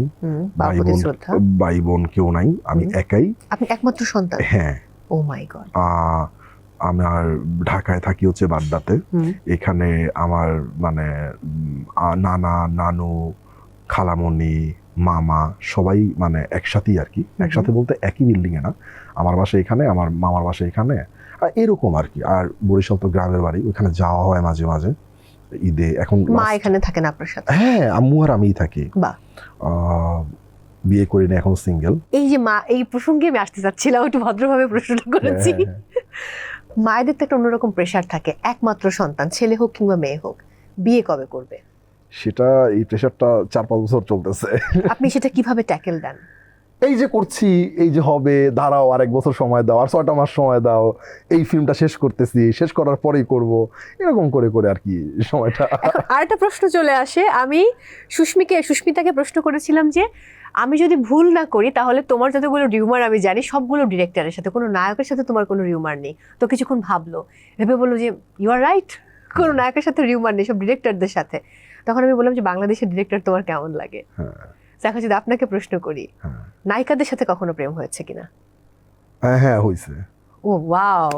ভাই বোন কেউ নাই, আমি একাই। আপনি একমাত্র সন্তান? হ্যাঁ। ও মাই গড। আমার ঢাকায় থাকি হচ্ছে বাড্ডাতে। এখানে আমার মানে নানা, নানু, খালামণি, মামা সবাই মানে একসাথেই আর কি। একসাথে বলতে একই বিল্ডিং এ না, আমার বাসা এখানে, আমার মামার বাসা এখানে, এরকম আর কি। আর বরিশাল তো গ্রামের বাড়ি, ওইখানে যাওয়া হয় মাঝে মাঝে ঈদে। এখন মা এখানে থাকেন আপনার সাথে? হ্যাঁ, আম্মু আর আমিই থাকি। বাহ। বিয়ে করি না, এখন সিঙ্গেল। এই যে মা, এই প্রসঙ্গে আমি আসতে চাচ্ছিলাম, একটু ভদ্রভাবে প্রশ্নটা করেছি। মায়েদের তো একটা অন্যরকম প্রেশার থাকে, একমাত্র সন্তান, ছেলে হোক কিংবা মেয়ে হোক, বিয়ে কবে করবে? সেটা এই প্রেশারটা 4-5 বছর চলতেছে। আপনি সেটা কিভাবে ট্যাকেল দেন? এই যে করছি, এই যে হবে, দাঁড়াও আর 1 বছর সময় দাও, আর 6টা মাস সময় দাও, এই ফিল্মটা শেষ করতেছি, শেষ করার পরেই করব, এরকম করে করে আর কি সময়টা। আরেকটা প্রশ্ন চলে আসে, আমি সুস্মিতাকে প্রশ্ন করেছিলাম যে আমি যদি ভুল না করি তাহলে তোমার যতগুলো রিউমার আমি জানি সবগুলো ডিরেক্টরের সাথে, কোনো নায়কের সাথে তোমার কোনো রিউমার নেই। তো কিছুক্ষণ ভাবলো, ভেবে বললো যে ইউ আর রাইট, কোনো নায়কের সাথে রিউমার নেই, সব ডিরেক্টরদের সাথে। তখন আমি বললাম যে বাংলাদেশের ডিরেক্টর তোমার কেমন লাগে? এখন যদি আপনাকে প্রশ্ন করি, নায়িকাদের সাথে কখনো প্রেম হয়েছে কিনা? হ্যাঁ, হয়েছে। ও ওয়াও,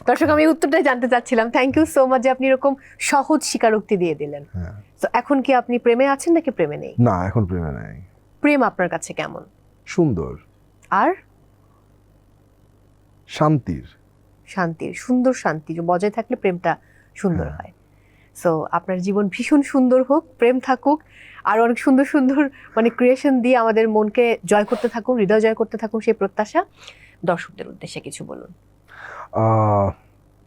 দর্শক আমি উত্তরটাই জানতে চাচ্ছিলাম। থ্যাংক ইউ সো মাচ যে আপনি এরকম সহজ স্বীকারোক্তি দিয়ে দিলেন। তো এখন কি আপনি প্রেমে আছেন নাকি প্রেমে নেই? না, এখন প্রেমে নাই। প্রেম আপনার কাছে কেমন? সুন্দর আর শান্তির। শান্তির, সুন্দর শান্তি বজায় থাকলে প্রেমটা সুন্দর হ্যাঁ। হয়। সো আপনার জীবন ভীষণ সুন্দর হোক, প্রেম থাকুক, আর অনেক সুন্দর সুন্দর মানে ক্রিয়েশন দিয়ে আমাদের মনকে জয় করতে থাকুন, হৃদয় জয় করতে থাকুন, সেই প্রত্যাশা। দর্শকদের উদ্দেশ্যে কিছু বলুন।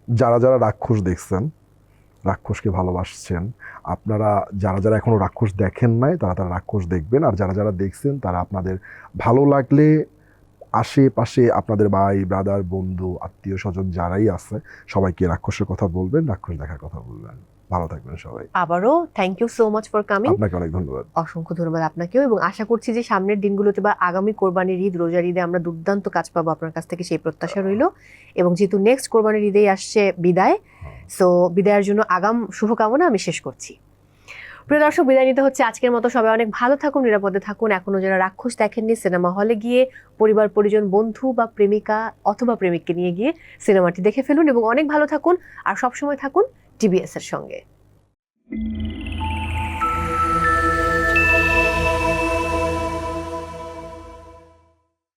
যারা যারা রাক্ষস দেখছেন, রাক্ষসকে ভালোবাসছেন, আপনারা যারা যারা এখনো রাক্ষস দেখেন নাই তারা তারা রাক্ষস দেখবেন, আর যারা যারা দেখছেন তারা আপনাদের ভালো লাগলে আশেপাশে আপনাদের ভাই ব্রাদার বন্ধু আত্মীয় স্বজন যারাই আছে সবাইকে রাক্ষসের কথা বলবেন, রাক্ষস দেখার কথা বলবেন। ভালো থাকবেন সবাই। আবারও thank you so much for coming. আপনাকে অনেক ধন্যবাদ। অসংখ্য ধন্যবাদ আপনাকেও, এবং আশা করছি যে সামনের দিনগুলোতে বা আগামী কোরবানির ঈদ, রোজার ঈদে আমরা দুর্দান্ত কাজ পাবো আপনার কাছ থেকে, সেই প্রত্যাশা রইল। এবং যেহেতু নেক্সট কোরবানির ঈদেই আসছে বিদায়, সো বিদায়ের জন্য আগাম শুভকামনা আমি শেষ করছি। প্রিয় দর্শক, বিদায় নিতে হচ্ছে আজকের মতো। সবাই অনেক ভালো থাকুন, নিরাপদে থাকুন। এখনো যারা রাক্ষস দেখেননি, সিনেমা হলে গিয়ে পরিবার পরিজন বন্ধু বা প্রেমিকা অথবা প্রেমিককে নিয়ে গিয়ে সিনেমাটি দেখে ফেলুন, এবং অনেক ভালো থাকুন আর সবসময় থাকুন টিবিএস এর সঙ্গে।